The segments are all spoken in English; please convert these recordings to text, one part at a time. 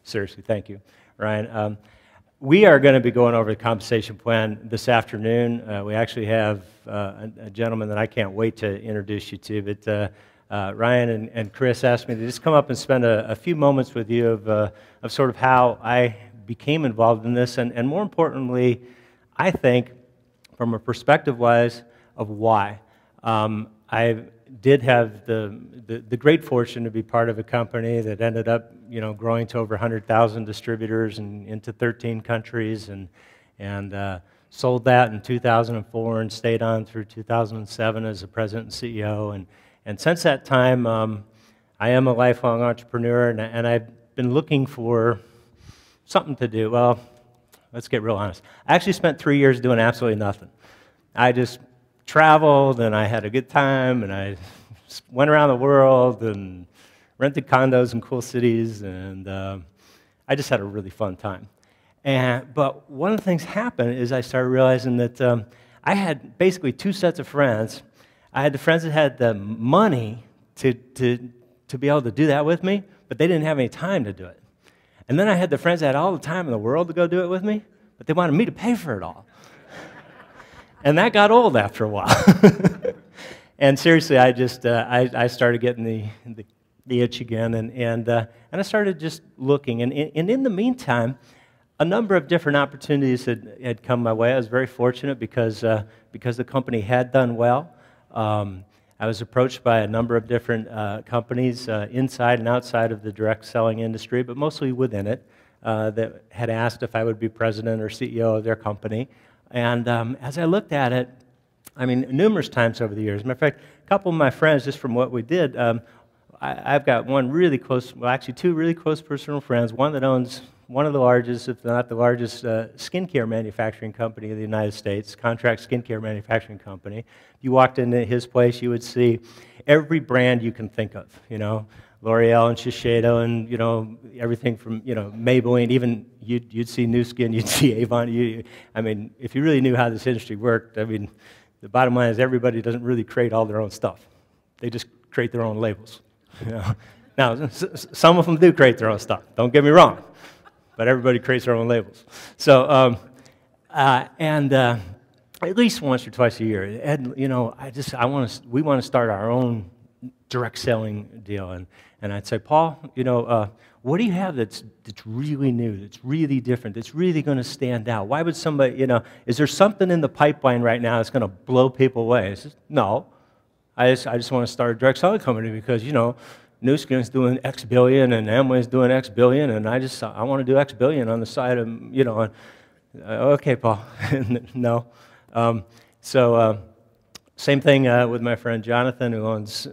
Seriously, thank you, Ryan. We are going to be going over the compensation plan this afternoon. We actually have a gentleman that I can't wait to introduce you to, but Ryan and Chris asked me to just come up and spend a few moments with you of sort of how I became involved in this, and more importantly, I think, from a perspective-wise, of why. I did have the great fortune to be part of a company that ended up, growing to over 100,000 distributors and into 13 countries, and sold that in 2004 and stayed on through 2007 as the president and CEO. And since that time, I am a lifelong entrepreneur, and I've been looking for something to do. Well, let's get real honest. I actually spent 3 years doing absolutely nothing. I just traveled, and I had a good time, and I went around the world and rented condos in cool cities, and I just had a really fun time. But one of the things happened is I started realizing that I had basically two sets of friends. I had the friends that had the money to be able to do that with me, but they didn't have any time to do it. And then I had the friends that had all the time in the world to go do it with me, but they wanted me to pay for it all. And that got old after a while. And seriously, I started getting the itch again, and I started just looking. And in the meantime, a number of different opportunities had come my way. I was very fortunate because the company had done well. I was approached by a number of different companies inside and outside of the direct selling industry, but mostly within it, that had asked if I would be president or CEO of their company. And as I looked at it, I mean, numerous times over the years, as a matter of fact, a couple of my friends, just from what we did, I've got one really close, well, actually two really close personal friends, one that owns one of the largest, if not the largest, skincare manufacturing company in the United States, contract skincare manufacturing company. If you walked into his place, you would see every brand you can think of, L'Oreal and Shiseido and, everything from, Maybelline, even you'd see Nu Skin, you'd see Avon. I mean, if you really knew how this industry worked, I mean, the bottom line is everybody doesn't really create all their own stuff. They just create their own labels. Now, some of them do create their own stuff, don't get me wrong, but everybody creates their own labels. So, at least once or twice a year, Ed, we want to start our own direct selling deal. And I'd say, Paul, what do you have that's really new, that's really different, that's really going to stand out? Why would somebody, is there something in the pipeline right now that's going to blow people away? I said, no. I just want to start a direct selling company because, Nu Skin's doing X billion and Amway's doing X billion, and I want to do X billion on the side of, okay, Paul, no. Same thing with my friend Jonathan, who owns,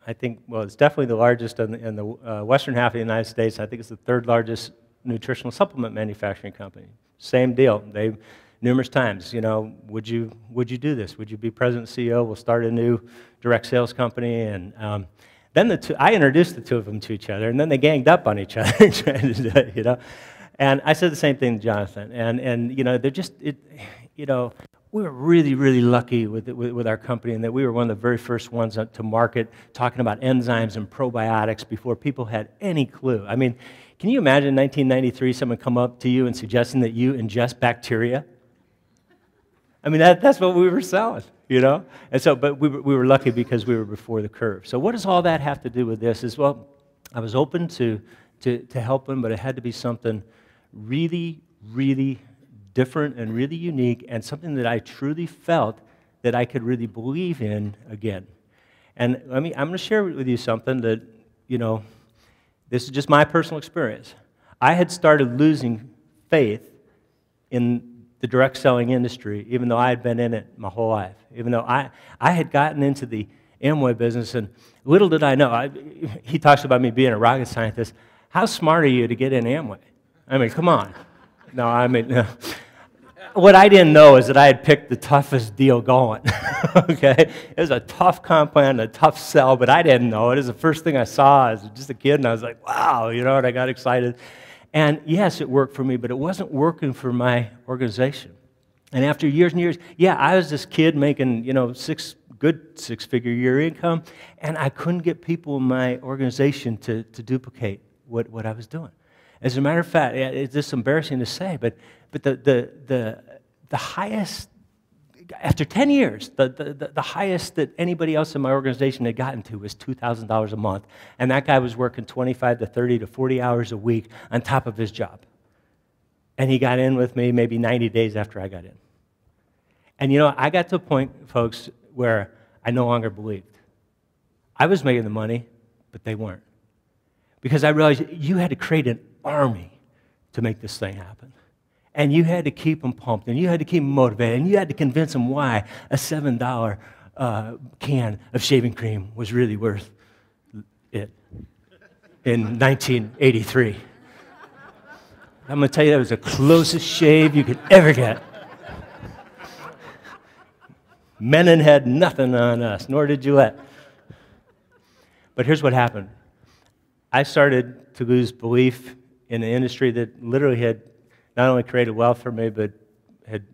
it's definitely the largest in the western half of the United States. I think it's the third largest nutritional supplement manufacturing company. Same deal. They numerous times, would you do this? Would you be president and CEO? We'll start a new direct sales company. And then I introduced the two of them to each other, and then they ganged up on each other, trying to do it, And I said the same thing to Jonathan. And they're just, we were really, really lucky with our company in that we were one of the very first ones to market talking about enzymes and probiotics before people had any clue. I mean, can you imagine in 1993 someone come up to you and suggesting that you ingest bacteria? I mean, that's what we were selling, And so, but we were lucky because we were before the curve. So what does all that have to do with this? Is, well, I was open to help them, but it had to be something really, really different and really unique, and something that I truly felt that I could really believe in again. And I'm going to share with you something that, this is just my personal experience. I had started losing faith in the direct selling industry, even though I had been in it my whole life, even though I had gotten into the Amway business, and little did I know, he talks about me being a rocket scientist. How smart are you to get in Amway? I mean, come on. No, I mean, what I didn't know is that I had picked the toughest deal going, okay? It was a tough comp plan, a tough sell, but I didn't know it. It was the first thing I saw as just a kid, and I was like, wow, and I got excited. And yes, it worked for me, but it wasn't working for my organization. And after years and years, I was this kid making, good six-figure year income, and I couldn't get people in my organization to duplicate what I was doing. As a matter of fact, it's just embarrassing to say, but the highest, after 10 years, the highest that anybody else in my organization had gotten to was $2,000 a month, and that guy was working 25 to 30 to 40 hours a week on top of his job. And he got in with me maybe 90 days after I got in. And I got to a point, folks, where I no longer believed. I was making the money, but they weren't. Because I realized you had to create an army to make this thing happen. And you had to keep them pumped, and you had to keep them motivated, and you had to convince them why a $7 can of shaving cream was really worth it in 1983. I'm going to tell you, that was the closest shave you could ever get. Menon had nothing on us, nor did Gillette. But here's what happened. I started to lose belief in an industry that literally had not only created wealth for me, but had,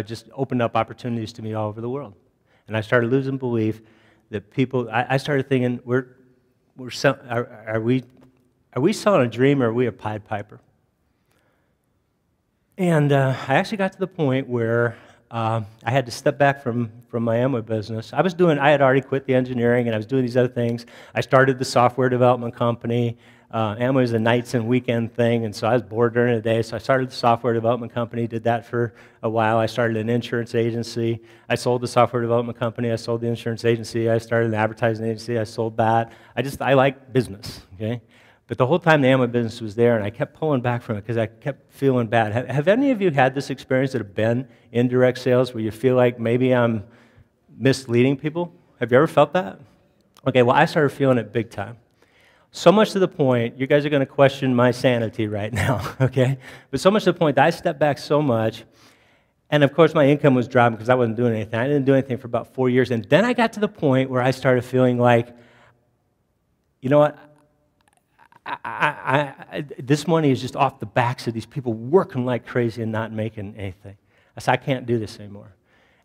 just opened up opportunities to me all over the world. And I started losing belief that people. I started thinking, are we selling a dream, or are we a Pied Piper? And I actually got to the point where I had to step back from my Amway business. I had already quit the engineering, and I was doing these other things. I started the software development company. Amway is a nights and weekend thing, and so I was bored during the day, so I started the software development company, did that for a while. I started an insurance agency. I sold the software development company. I sold the insurance agency. I started an advertising agency. I sold that. I like business, okay? But the whole time the Amway business was there, and I kept pulling back from it because I kept feeling bad. Have any of you had this experience that have been in direct sales where you feel like maybe I'm misleading people? Have you ever felt that? Okay, well, I started feeling it big time. So much to the point, you guys are going to question my sanity right now, okay? But so much to the point that I stepped back so much, and of course my income was dropping because I wasn't doing anything. I didn't do anything for about 4 years, and then I got to the point where I started feeling like, you know what? This money is just off the backs of these people working like crazy and not making anything. I said, I can't do this anymore.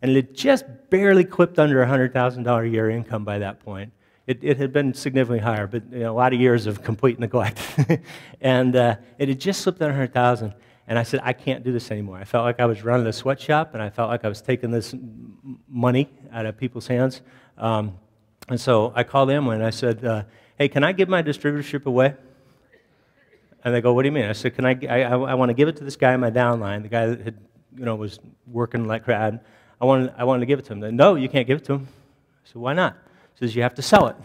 And it had just barely clipped under $100,000 a year income by that point. It had been significantly higher, but a lot of years of complete neglect. And it had just slipped under $100,000. And I said, I can't do this anymore. I felt like I was running a sweatshop, and I felt like I was taking this money out of people's hands. And so I called Amway, and I said, hey, can I give my distributorship away? And they go, what do you mean? I said, I want to give it to this guy in my downline, the guy that had, was working like crap. I wanted to give it to him. They, no, you can't give it to him. I said, why not? He says, you have to sell it.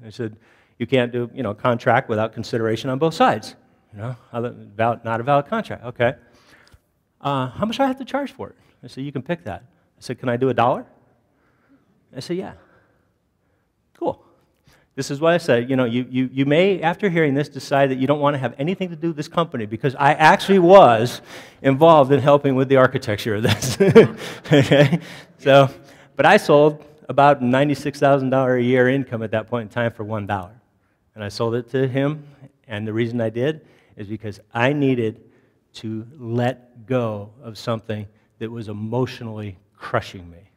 I said, you can't do, a contract without consideration on both sides. Not a valid contract. Okay. How much do I have to charge for it? I said, you can pick that. I said, can I do $1? I said, yeah. Cool. This is what I said. You may, after hearing this, decide that you don't want to have anything to do with this company, because I actually was involved in helping with the architecture of this. Okay? So, but I sold about $96,000 a year income at that point in time for $1. And I sold it to him, and the reason I did is because I needed to let go of something that was emotionally crushing me.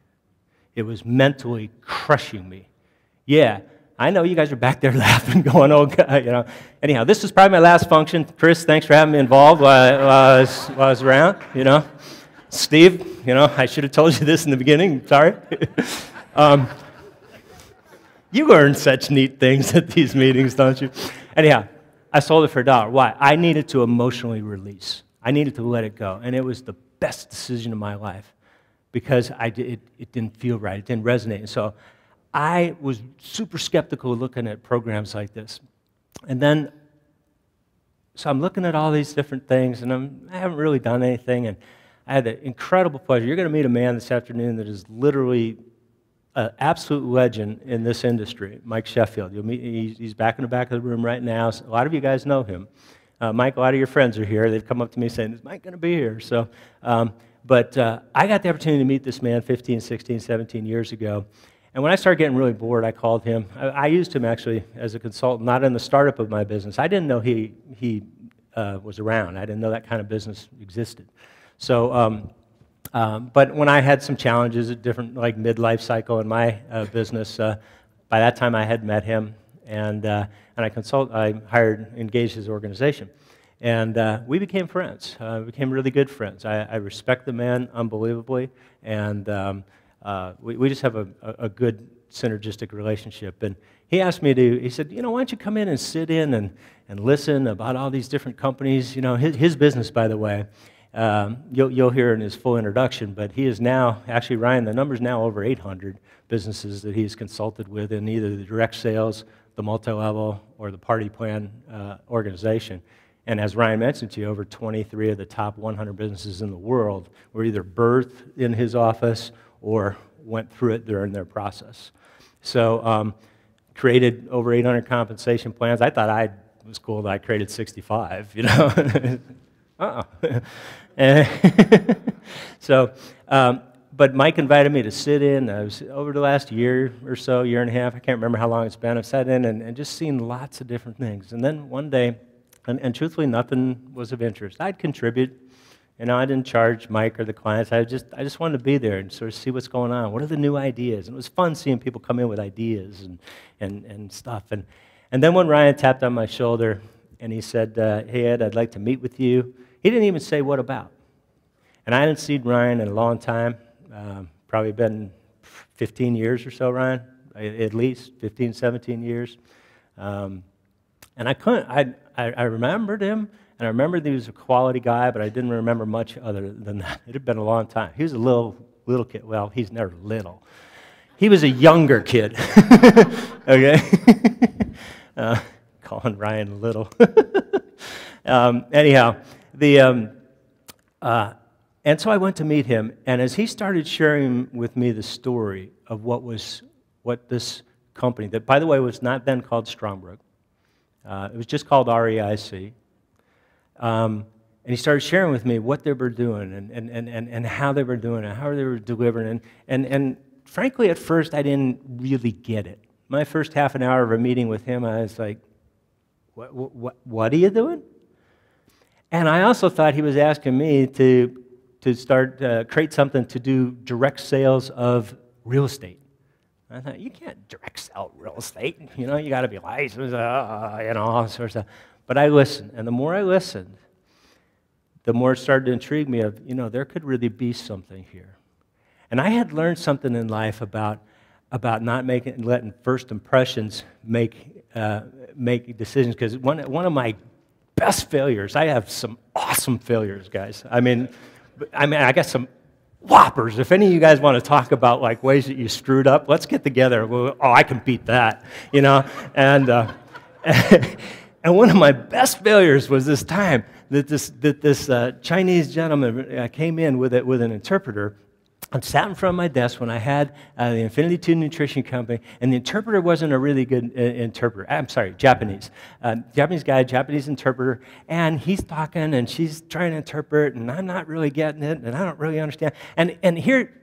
It was mentally crushing me. Yeah, I know you guys are back there laughing, going, oh, God, Anyhow, this is probably my last function. Chris, thanks for having me involved while I was around, Steve, I should have told you this in the beginning. Sorry. You learn such neat things at these meetings, don't you? Anyhow, I sold it for $1. Why? I needed to emotionally release. I needed to let it go. And it was the best decision of my life because it didn't feel right. It didn't resonate. And so I was super skeptical looking at programs like this. And then, so I'm looking at all these different things, and I haven't really done anything. And I had the incredible pleasure. You're going to meet a man this afternoon that is literally an absolute legend in this industry, Mike Sheffield. You'll meet, he's back in the back of the room right now. So a lot of you guys know him. Mike, a lot of your friends are here. They've come up to me saying, is Mike going to be here? So, but I got the opportunity to meet this man 15, 16, 17 years ago. And when I started getting really bored, I called him. I used him actually as a consultant, not in the startup of my business. I didn't know he was around. I didn't know that kind of business existed. So, but when I had some challenges at different, midlife cycle in my business, by that time I had met him, and and I engaged his organization. And we became friends. We became really good friends. I respect the man unbelievably, and we just have a good synergistic relationship. And he asked me he said, why don't you come in and sit in and listen about all these different companies. His business, by the way, you'll hear in his full introduction, but he is now, actually, Ryan, the number's now over 800 businesses that he's consulted with in either the direct sales, the multi-level, or the party plan organization. And as Ryan mentioned to you, over 23 of the top 100 businesses in the world were either birthed in his office or went through it during their process. So created over 800 compensation plans. I thought it was cool that I created 65, So, but Mike invited me to sit in. I was over the last year or so, year and a half, I can't remember how long it's been. I've sat in and just seen lots of different things. And then one day, and truthfully, nothing was of interest. I'd contribute. I didn't charge Mike or the clients. I just wanted to be there and sort of see what's going on. What are the new ideas? And it was fun seeing people come in with ideas and stuff. And then when Ryan tapped on my shoulder and he said, hey, Ed, I'd like to meet with you. He didn't even say what about. And I hadn't seen Ryan in a long time, probably been 15 years or so, Ryan, at least 15, 17 years. And I remembered him, and I rememred he was a quality guy, but I didn't remember much other than that. It had been a long time. He was a little kid. Well, he's never little. He was a younger kid, okay? Calling Ryan little. Anyhow, and so I went to meet him, and as he started sharing with me the story of what this company, that by the way was not then called Strongbrook, it was just called REIC. And he started sharing with me what they were doing and how they were doing it, how they were delivering. And frankly, at first, I didn't really get it. My first half an hour of a meeting with him, I was like, what are you doing? And I also thought he was asking me to create something to do direct sales of real estate. I thought, you can't direct sell real estate. You got to be licensed, all sorts of stuff. But I listened, and the more I listened, the more it started to intrigue me of, there could really be something here. And I had learned something in life about not letting first impressions make decisions, because one of my best failures, I have some awesome failures, guys. I mean, I got some whoppers. If any of you guys want to talk about like ways that you screwed up, let's get together. I can beat that, And and one of my best failures was this time that this Chinese gentleman came in with an interpreter and sat in front of my desk when I had the Infinity 2 Nutrition Company, and the interpreter wasn't a really good interpreter. I'm sorry, Japanese. Japanese guy, Japanese interpreter, and he's talking, and she's trying to interpret, and I'm not really getting it, and I don't really understand. And here,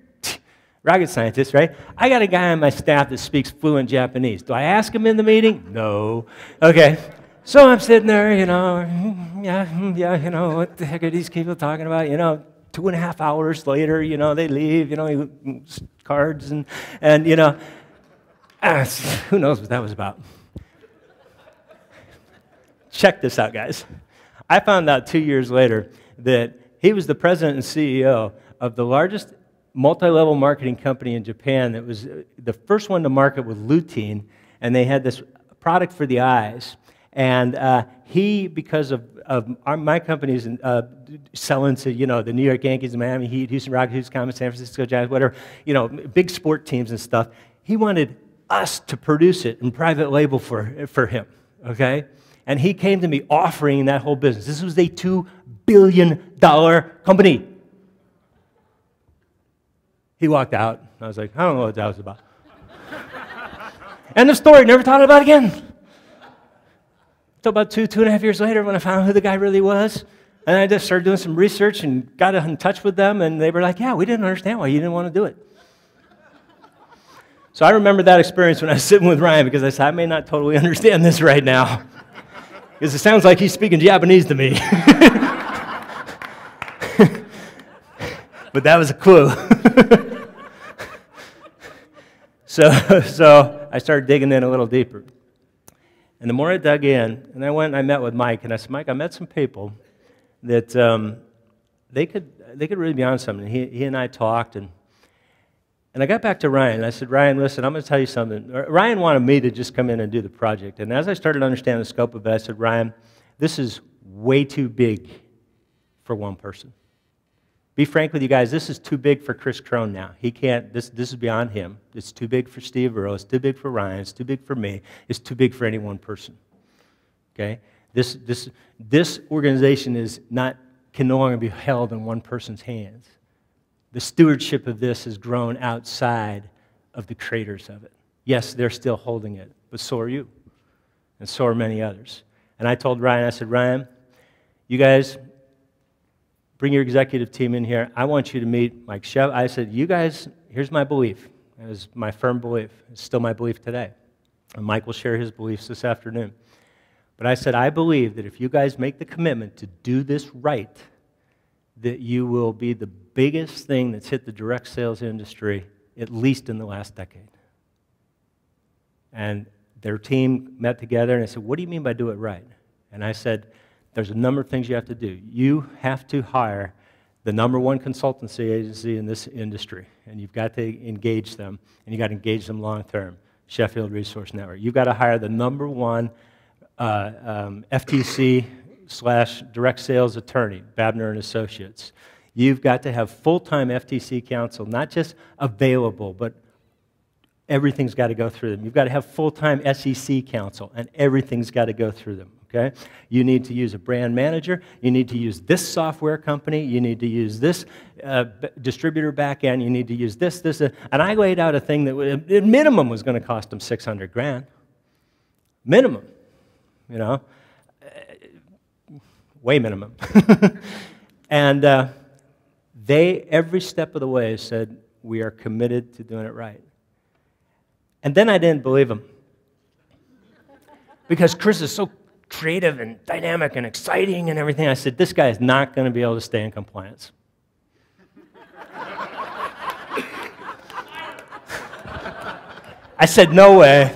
rocket scientist, right? I got a guy on my staff that speaks fluent Japanese. Do I ask him in the meeting? No. Okay. So I'm sitting there, what the heck are these people talking about? 2.5 hours later, they leave, cards and who knows what that was about. Check this out, guys. I found out 2 years later that he was the president and CEO of the largest multi-level marketing company in Japan that was the first one to market with lutein, and they had this product for the eyes. And he, because of my company's selling to, the New York Yankees, Miami Heat, Houston Rockets, Houston Comets, San Francisco Giants, whatever, big sport teams and stuff, he wanted us to produce it in private label for him, okay? And he came to me offering that whole business. This was a $2 billion company. He walked out. I was like, I don't know what that was about. End of story. Never thought about it again. Until about 2.5 years later when I found out who the guy really was. And I just started doing some research and got in touch with them, and they were like, yeah, we didn't understand why you didn't want to do it. So I remember that experience when I was sitting with Ryan, because I said, I may not totally understand this right now, because it sounds like he's speaking Japanese to me. But that was a clue. So I started digging in a little deeper. And the more I dug in, and I went and I met with Mike, and I said, Mike, I met some people that they could really be on something. He and I talked, and I got back to Ryan, and I said, Ryan, listen, I'm going to tell you something. Ryan wanted me to just come in and do the project. And as I started to understand the scope of it, I said, Ryan, this is way too big for one person. Be frank with you guys, this is too big for Chris Crone now. He can't, this is beyond him. It's too big for Steve Earle. It's too big for Ryan. It's too big for me. It's too big for any one person. Okay? This organization can no longer be held in one person's hands. The stewardship of this has grown outside of the creators of it. Yes, they're still holding it, but so are you, and so are many others. And I told Ryan, I said, Ryan, you guys, bring your executive team in here. I want you to meet Mike Shev. I said, you guys, here's my belief. It was my firm belief. It's still my belief today. And Mike will share his beliefs this afternoon. But I said, I believe that if you guys make the commitment to do this right, that you will be the biggest thing that's hit the direct sales industry, at least in the last decade. And their team met together, and I said, what do you mean by do it right? And I said, there's a number of things you have to do. You have to hire the #1 consultancy agency in this industry, and you've got to engage them, and you've got to engage them long term, Sheffield Resource Network. You've got to hire the #1 FTC/direct sales attorney, Babner and Associates. You've got to have full-time FTC counsel, not just available, but everything's got to go through them. You've got to have full-time SEC counsel, and everything's got to go through them. Okay? You need to use a brand manager. You need to use this software company. You need to use this distributor backend. You need to use this. And I laid out a thing that at minimum was going to cost them $600,000. Minimum, you know, way minimum. And they, every step of the way, said, we are committed to doing it right. And then I didn't believe them. Because Chris is so creative and dynamic and exciting and everything. I said, this guy is not going to be able to stay in compliance. I said, no way.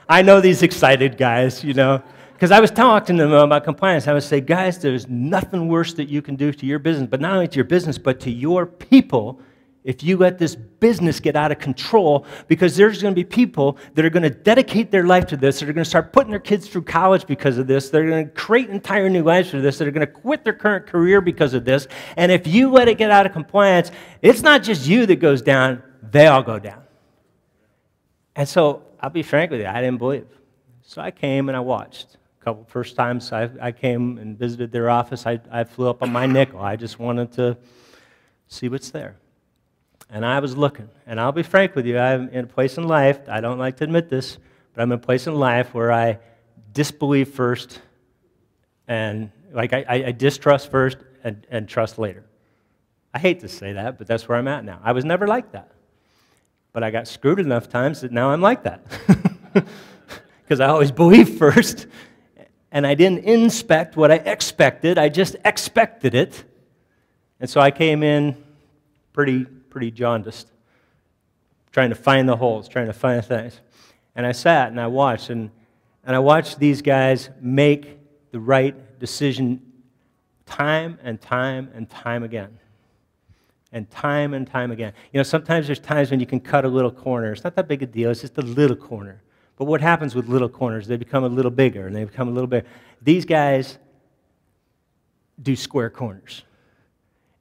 I know these excited guys, you know. Because I was talking to them about compliance. I would say, guys, there's nothing worse that you can do to your business, but not only to your business, but to your people, if you let this business get out of control, because there's going to be people that are going to dedicate their life to this, that are going to start putting their kids through college because of this, they're going to create entire new lives for this, that are going to quit their current career because of this, and if you let it get out of compliance, it's not just you that goes down, they all go down. And so, I'll be frank with you, I didn't believe. So I came and I watched. First times I came and visited their office, I flew up on my nickel. I just wanted to see what's there. And I was looking. And I'll be frank with you, I'm in a place in life, I don't like to admit this, but I'm in a place in life where I disbelieve first, and like I distrust first and trust later. I hate to say that, but that's where I'm at now. I was never like that. But I got screwed enough times that now I'm like that. Because I always believe first, and I didn't inspect what I expected, I just expected it. And so I came in pretty jaundiced, trying to find the holes, trying to find things. And I sat and I watched, and I watched these guys make the right decision time and time and time again. And time again. You know, sometimes there's times when you can cut a little corner. It's not that big a deal, it's just a little corner. But what happens with little corners? They become a little bigger, and they become a little bigger. These guys do square corners.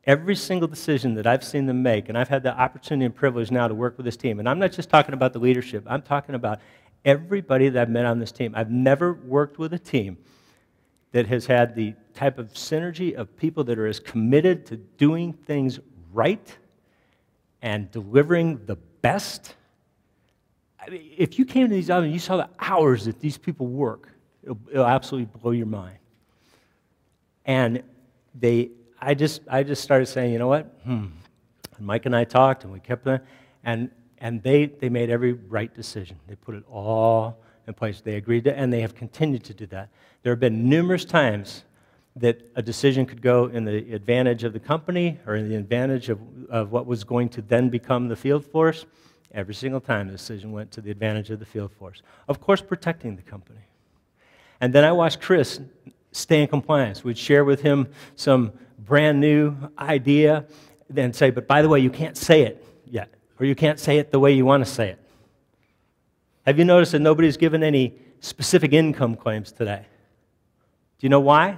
Every single decision that I've seen them make, and I've had the opportunity and privilege now to work with this team, and I'm not just talking about the leadership, I'm talking about everybody that I've met on this team. I've never worked with a team that has had the type of synergy of people that are as committed to doing things right and delivering the best. I mean, if you came to these others and you saw the hours that these people work, it'll absolutely blow your mind. And I just started saying, you know what? And Mike and I talked, and we kept that, and they made every right decision. They put it all in place. They agreed to, and they have continued to do that. There have been numerous times that a decision could go in the advantage of the company or in the advantage of what was going to then become the field force. Every single time the decision went to the advantage of the field force. Of course, protecting the company. And then I watched Chris stay in compliance. We'd share with him some brand new idea, then say, but by the way, you can't say it yet, or you can't say it the way you want to say it. Have you noticed that nobody's given any specific income claims today? Do you know why?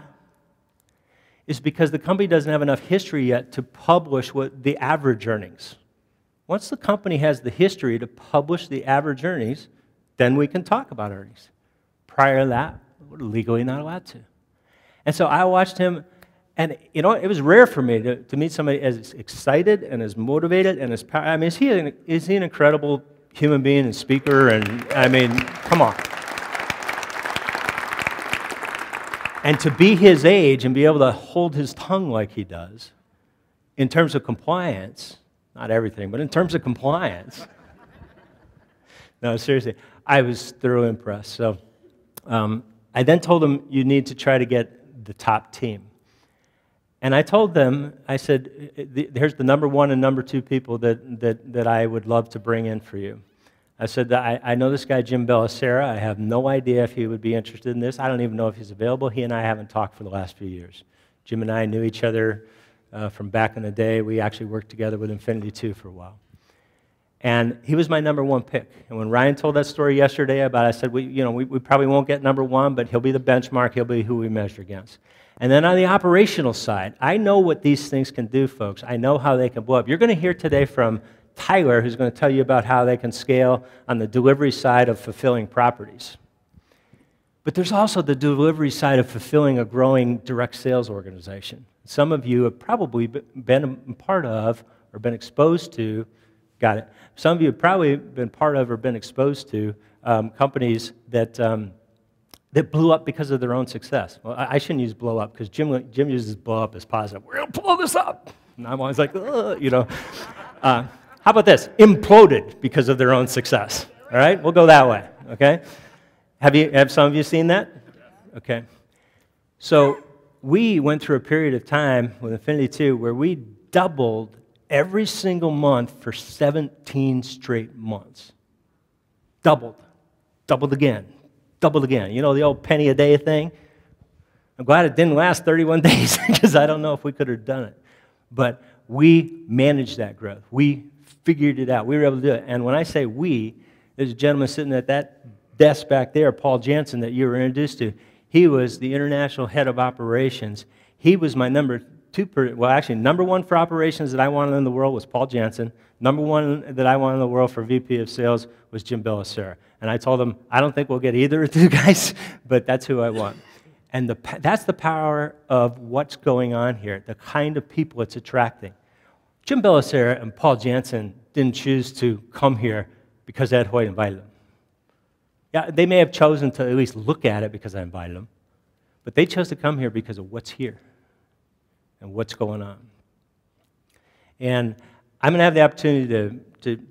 It's because the company doesn't have enough history yet to publish what the average earnings. Once the company has the history to publish the average earnings, then we can talk about earnings. Prior to that, we're legally not allowed to. And so I watched him, and you know, it was rare for me to meet somebody as excited and as motivated and as powerful. I mean, is he an incredible human being and speaker? And I mean, come on. And to be his age and be able to hold his tongue like he does, in terms of compliance, not everything, but in terms of compliance, no, seriously, I was thoroughly impressed. So I then told him, you need to try to get the top team. And I told them, I said, here's the number one and number two people that I would love to bring in for you. I said, I know this guy, Jim Bellicera. I have no idea if he would be interested in this. I don't even know if he's available. He and I haven't talked for the last few years. Jim and I knew each other from back in the day. We actually worked together with Infinity 2 for a while. And he was my number one pick. And when Ryan told that story yesterday about it, I said, we probably won't get number one, but he'll be the benchmark. He'll be who we measure against. And then on the operational side, I know what these things can do, folks. I know how they can blow up. You're going to hear today from Tyler, who's going to tell you about how they can scale on the delivery side of fulfilling properties. But there's also the delivery side of fulfilling a growing direct sales organization. Some of you have probably been a part of or been exposed to, got it. Some of you have probably been part of or been exposed to companies that blew up because of their own success. Well, I shouldn't use blow up because Jim uses blow up as positive. We're going to blow this up. And I'm always like, how about this? Imploded because of their own success. All right? We'll go that way. Okay? Have some of you seen that? Okay. So we went through a period of time with Infinity 2 where we doubled every single month for 17 straight months. Doubled. Doubled again. Doubled again. You know the old penny a day thing? I'm glad it didn't last 31 days because I don't know if we could have done it. But we managed that growth. We figured it out. We were able to do it. And when I say we, there's a gentleman sitting at that desk back there, Paul Jansen, that you were introduced to. He was the international head of operations. He was my number one for operations that I wanted in the world was Paul Jansen. Number one that I wanted in the world for VP of sales was Jim Bellicera. And I told him, I don't think we'll get either of you guys, but that's who I want. And that's the power of what's going on here, the kind of people it's attracting. Jim Bellicera and Paul Jansen didn't choose to come here because Ed Hoyt invited them. Yeah, they may have chosen to at least look at it because I invited them, but they chose to come here because of what's here and what's going on. And I'm going to have the opportunity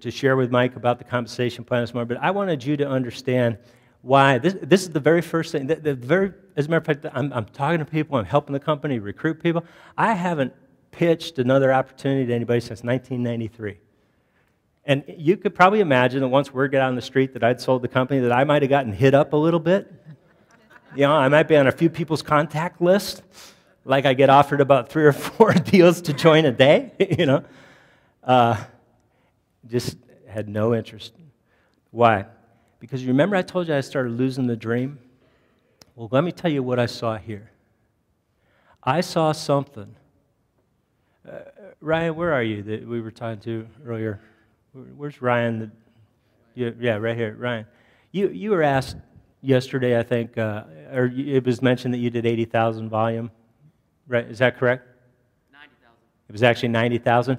to share with Mike about the compensation plan this morning, but I wanted you to understand why. This is the very first thing. As a matter of fact, I'm talking to people, I'm helping the company recruit people. I haven't pitched another opportunity to anybody since 1993. And you could probably imagine that once word got out on the street that I'd sold the company, that I might have gotten hit up a little bit. You know, I might be on a few people's contact list, like I get offered about 3 or 4 deals to join a day, you know. Just had no interest. Why? Because you remember I told you I started losing the dream? Well, let me tell you what I saw here. I saw something. Ryan, where are you that we were talking to earlier? Where's Ryan? Yeah, right here, Ryan. You were asked yesterday, I think, or it was mentioned that you did 80,000 volume, right? Is that correct? 90,000. It was actually 90,000.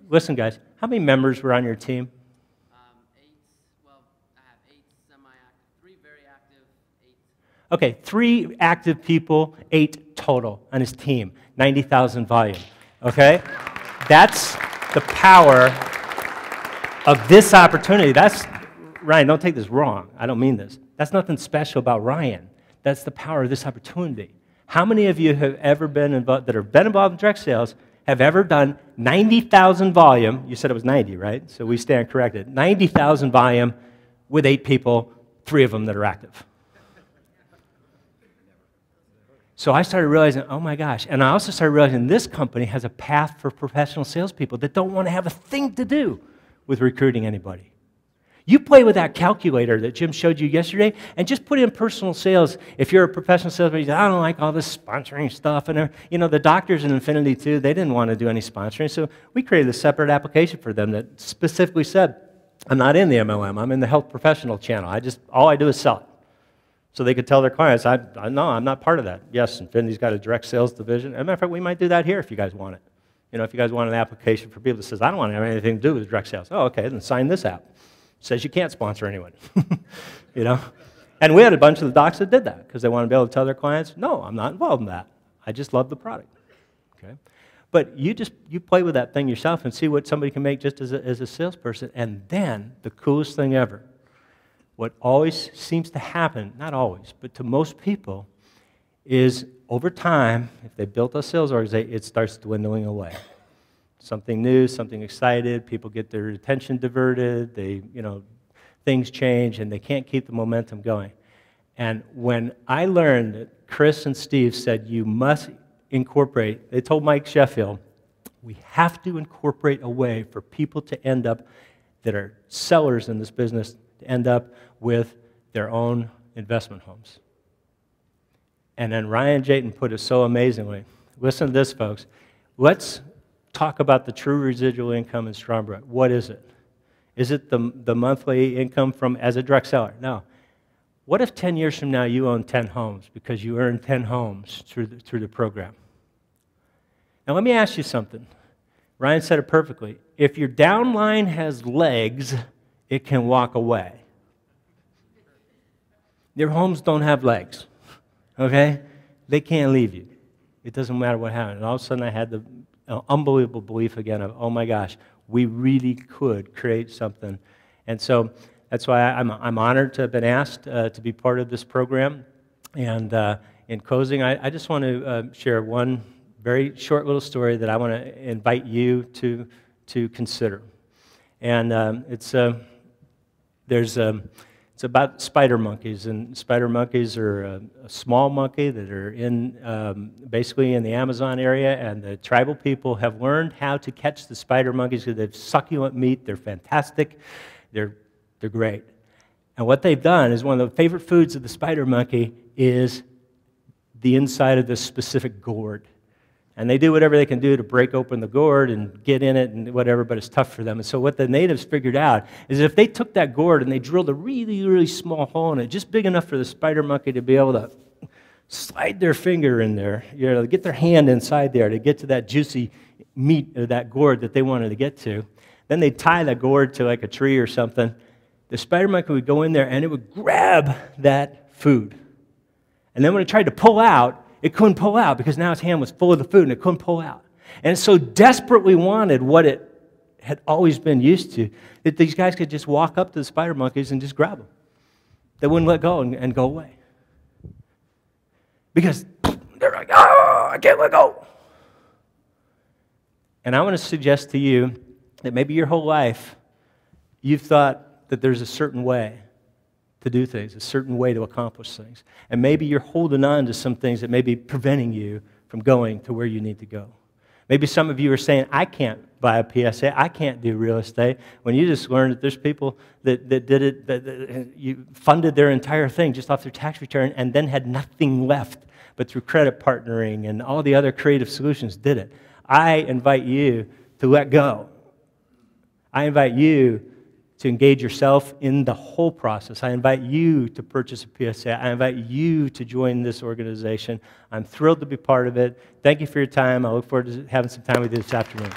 Listen, guys, how many members were on your team? 8. Well, I have 8 semi-active, 3 very active, 8. Okay, 3 active people, 8 total on his team, 90,000 volume. Okay, that's the power of this opportunity. That's Ryan. Don't take this wrong. I don't mean this. That's nothing special about Ryan. That's the power of this opportunity. How many of you have ever been involved, that have been involved in direct sales, have ever done 90,000 volume? You said it was 90, right? So we stand corrected. 90,000 volume with 8 people, 3 of them that are active. So I started realizing, oh my gosh. And I also started realizing this company has a path for professional salespeople that don't want to have a thing to do with recruiting anybody. You play with that calculator that Jim showed you yesterday and just put in personal sales. If you're a professional salesman, you say, I don't like all this sponsoring stuff. And the doctors in Infinity too, they didn't want to do any sponsoring. So we created a separate application for them that specifically said, I'm not in the MLM, I'm in the health professional channel. All I do is sell it. So they could tell their clients, no, I'm not part of that. Yes, Infinity's got a direct sales division. As a matter of fact, we might do that here if you guys want it. If you guys want an application for people that says, I don't want to have anything to do with direct sales. Oh, okay, then sign this app. It says you can't sponsor anyone. And we had a bunch of the docs that did that because they want to be able to tell their clients, no, I'm not involved in that. I just love the product. Okay? But you play with that thing yourself and see what somebody can make just as a salesperson. And then the coolest thing ever, what always seems to happen, not always, but to most people, is over time, if they built a sales organization, it starts dwindling away. Something new, something excited, people get their attention diverted, things change, and they can't keep the momentum going. And when I learned that Chris and Steve said you must incorporate, they told Mike Sheffield, we have to incorporate a way for people to end up, that are sellers in this business, to end up with their own investment homes. And then Ryan Jayton put it so amazingly. Listen to this, folks. Let's talk about the true residual income in Strongbrook. What is it? Is it the monthly income as a direct seller? No. What if 10 years from now you own 10 homes because you earned 10 homes through the program? Now let me ask you something. Ryan said it perfectly. If your downline has legs, it can walk away. Your homes don't have legs, okay? They can't leave you. It doesn't matter what happens. And all of a sudden I had the unbelievable belief again of, oh my gosh, we really could create something. And so that's why I'm honored to have been asked to be part of this program. And in closing, I just want to share one very short little story that I want to invite you to consider. And it's about spider monkeys, and spider monkeys are a small monkey that are basically in the Amazon area, and the tribal people have learned how to catch the spider monkeys because they have succulent meat. They're fantastic. They're great. And what they've done is one of the favorite foods of the spider monkey is the inside of this specific gourd. And they do whatever they can do to break open the gourd and get in it and whatever, but it's tough for them. And so what the natives figured out is if they took that gourd and they drilled a really, really small hole in it, just big enough for the spider monkey to be able to slide their finger in there, get their hand inside there to get to that juicy meat of that gourd that they wanted to get to. Then they'd tie that gourd to like a tree or something. The spider monkey would go in there and it would grab that food. And then when it tried to pull out, it couldn't pull out because now its hand was full of the food and it couldn't pull out. And it so desperately wanted what it had always been used to that these guys could just walk up to the spider monkeys and just grab them. They wouldn't let go and go away. Because they're like, oh, I can't let go. And I want to suggest to you that maybe your whole life you've thought that there's a certain way to do things, a certain way to accomplish things. And maybe you're holding on to some things that may be preventing you from going to where you need to go. Maybe some of you are saying, I can't buy a PSA, I can't do real estate, when you just learned that there's people that did it, that you funded their entire thing just off their tax return and then had nothing left, but through credit partnering and all the other creative solutions did it. I invite you to let go. I invite you to engage yourself in the whole process. I invite you to purchase a PSA. I invite you to join this organization. I'm thrilled to be part of it. Thank you for your time. I look forward to having some time with you this afternoon.